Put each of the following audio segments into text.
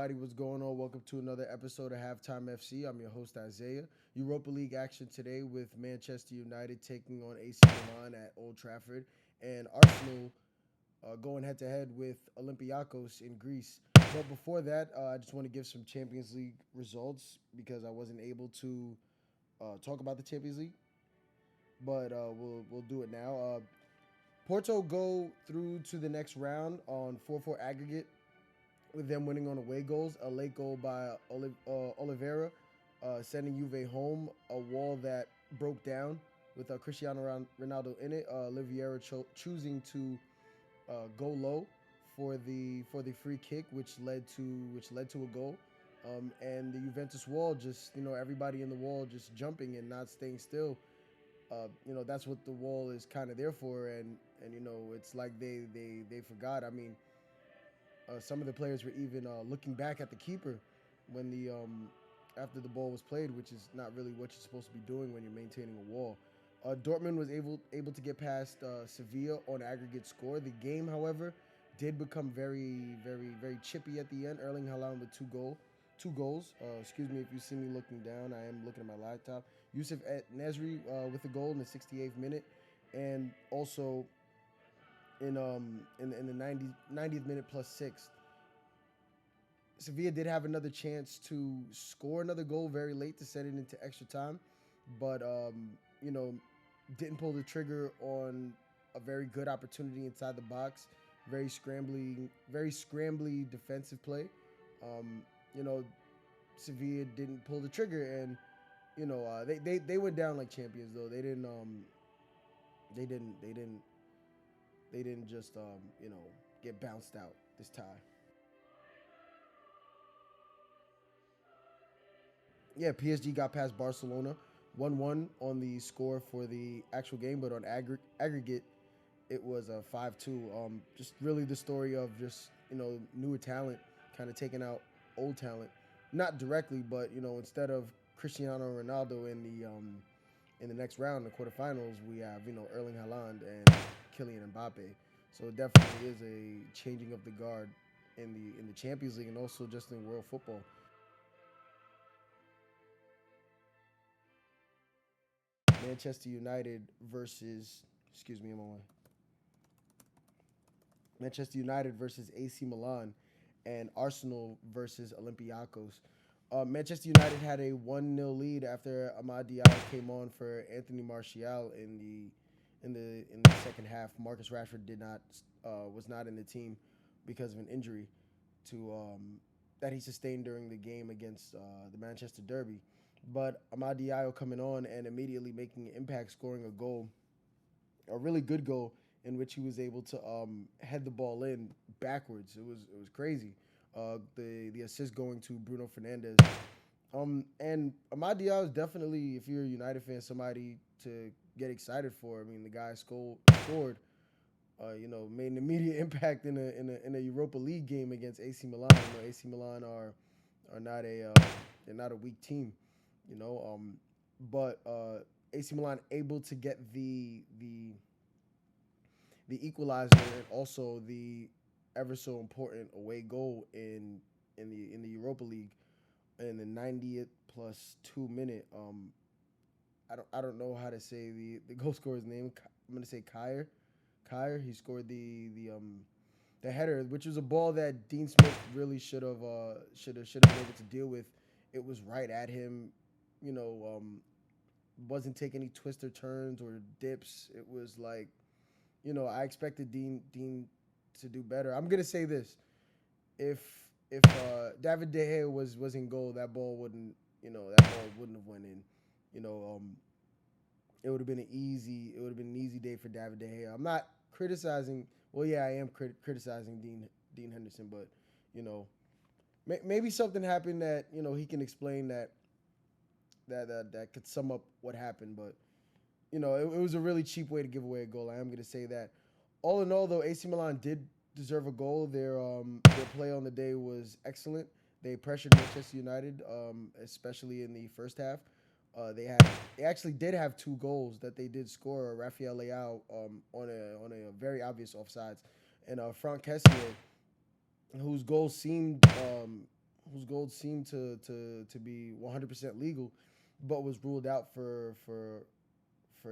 everybody? What's going on? Welcome to another episode of Halftime FC. I'm your host, Isaiah. Europa League action today with Manchester United taking on AC Milan at Old Trafford and Arsenal going head to head with Olympiacos in Greece. But before that, I just want to give some Champions League results because I wasn't able to talk about the Champions League, but we'll do it now. Porto go through to the next round on 4-4 aggregate with them winning on away goals. A late goal by Oliveira, sending Juve home. A wall that broke down with Cristiano Ronaldo in it. Oliveira choosing to go low for the free kick, which led to a goal. And the Juventus wall, just everybody in the wall just jumping and not staying still. That's what the wall is kind of there for, and it's like they forgot. I mean, some of the players were even looking back at the keeper when the after the ball was played, which is not really what you're supposed to be doing when you're maintaining a wall. Dortmund was able to get past Sevilla on aggregate score. The game, however, did become very, very, very chippy at the end. Erling Haaland with two goals. Excuse me if you see me looking down. I am looking at my laptop. Yusuf at Nesri with a goal in the 68th minute, and also in the 90th minute plus sixth. Sevilla did have another chance to score another goal very late to set it into extra time, but didn't pull the trigger on a very good opportunity inside the box. Very scrambly defensive play. Um, you know, Sevilla didn't pull the trigger, and they went down like champions though. They didn't they didn't they didn't just get bounced out this tie. Yeah, PSG got past Barcelona 1-1 on the score for the actual game, but on aggregate it was a 5-2. Just really the story of just newer talent kind of taking out old talent, not directly, but instead of Cristiano Ronaldo in the next round, the quarterfinals, we have Erling Haaland and Kylian Mbappe. So it definitely is a changing of the guard in the Champions League and also just in world football. Manchester United versus excuse me, I'm on Manchester United versus AC Milan, and Arsenal versus Olympiacos. Manchester United had a 1-0 lead after Amad Diallo came on for Anthony Martial in the second half. Marcus Rashford did not was not in the team because of an injury to that he sustained during the game against the Manchester Derby. But Amad Diallo coming on and immediately making an impact, scoring a goal, a really good goal in which he was able to head the ball in backwards. It was crazy. The assist going to Bruno Fernandes. And Amad Diallo is definitely, if you're a United fan, somebody to get excited for. I mean, the guy scored, made an immediate impact in a Europa League game against AC Milan. AC Milan are not they're not a weak team, you know. But AC Milan able to get the equalizer and also the ever so important away goal in the Europa League in the 90th plus 2 minute. I don't know how to say the goal scorer's name. I'm gonna say Kyer. Kyer. He scored the header, which was a ball that Dean Smith really should have been able to deal with. It was right at him. You know, wasn't taking any twister turns or dips. It was like, I expected Dean to do better. I'm gonna say this: if David De Gea was in goal, that ball wouldn't have went in. You know, it would have been an easy day for David De Gea. I'm not criticizing. Well, yeah, I am criticizing Dean Henderson, but you know, maybe something happened that he can explain that could sum up what happened. But it was a really cheap way to give away a goal. I am going to say that. All in all, though, AC Milan did deserve a goal. Their play on the day was excellent. They pressured Manchester United, especially in the first half. They actually did have two goals that they did score. Rafael Leao on a very obvious offsides, and Frank Kessié, whose goal seemed whose goal seemed to be 100% legal, but was ruled out for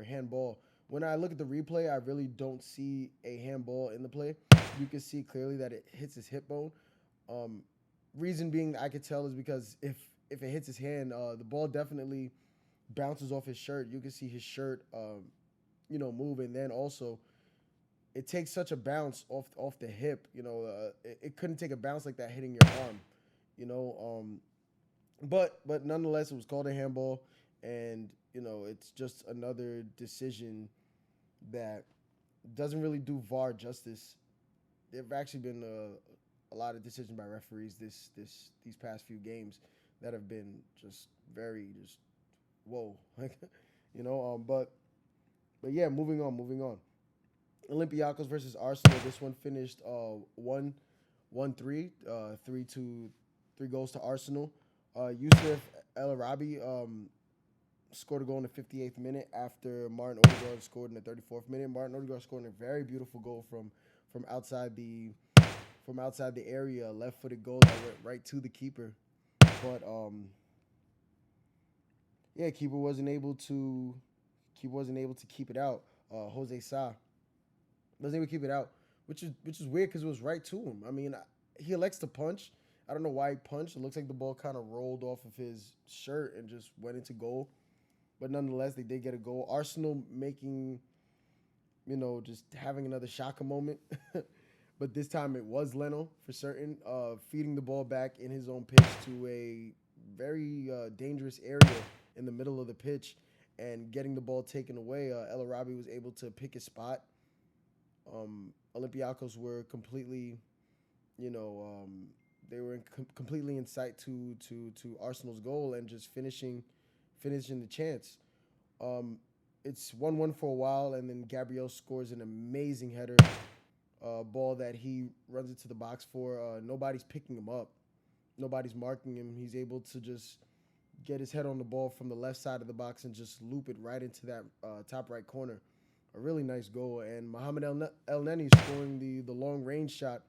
handball. When I look at the replay, I really don't see a handball in the play. You can see clearly that it hits his hip bone. Um, Reason being I could tell is because if it hits his hand, the ball definitely bounces off his shirt. You can see his shirt, move, and then also it takes such a bounce off the hip. It couldn't take a bounce like that hitting your arm. You know, but nonetheless, it was called a handball, and it's just another decision that doesn't really do VAR justice. There've actually been a lot of decisions by referees these past few games that have been just very just whoa, like but yeah, moving on. Olympiacos versus Arsenal. This one finished 1-3, 3 goals to Arsenal. Yusuf El Arabi scored a goal in the 58th minute after Martin Odegaard scored in the 34th minute. Martin Odegaard scored a very beautiful goal from outside the area, left-footed goal that went right to the keeper. But yeah, keeper wasn't able to keep it out. Jose Sa wasn't able to keep it out, which is weird because it was right to him. I mean, he elects to punch. I don't know why he punched. It looks like the ball kind of rolled off of his shirt and just went into goal. But nonetheless, they did get a goal. Arsenal making, just having another Shaka moment. But this time it was Leno for certain, feeding the ball back in his own pitch to a very dangerous area in the middle of the pitch and getting the ball taken away. El Arabi was able to pick his spot. Olympiacos were completely, you know, they were completely in sight to Arsenal's goal and just finishing the chance. Um, it's 1-1 for a while, and then Gabriel scores an amazing header ball that he runs into the box for. Nobody's picking him up. Nobody's marking him. He's able to just get his head on the ball from the left side of the box and just loop it right into that top right corner. A really nice goal. And Mohamed El Neni scoring the long range shot.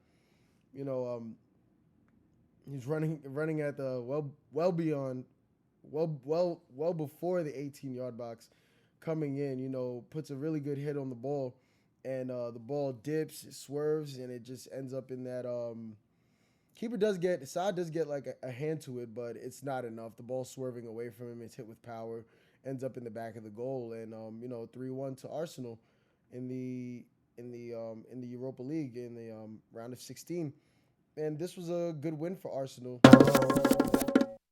You know, he's running at the well beyond well before the 18-yard box, coming in. Puts a really good hit on the ball, and the ball dips, it swerves, and it just ends up in that. Keeper does get Saad does get like a hand to it, but it's not enough. The ball swerving away from him, it's hit with power, ends up in the back of the goal, and 3-1 to Arsenal in the Europa League in the round of 16. And this was a good win for Arsenal.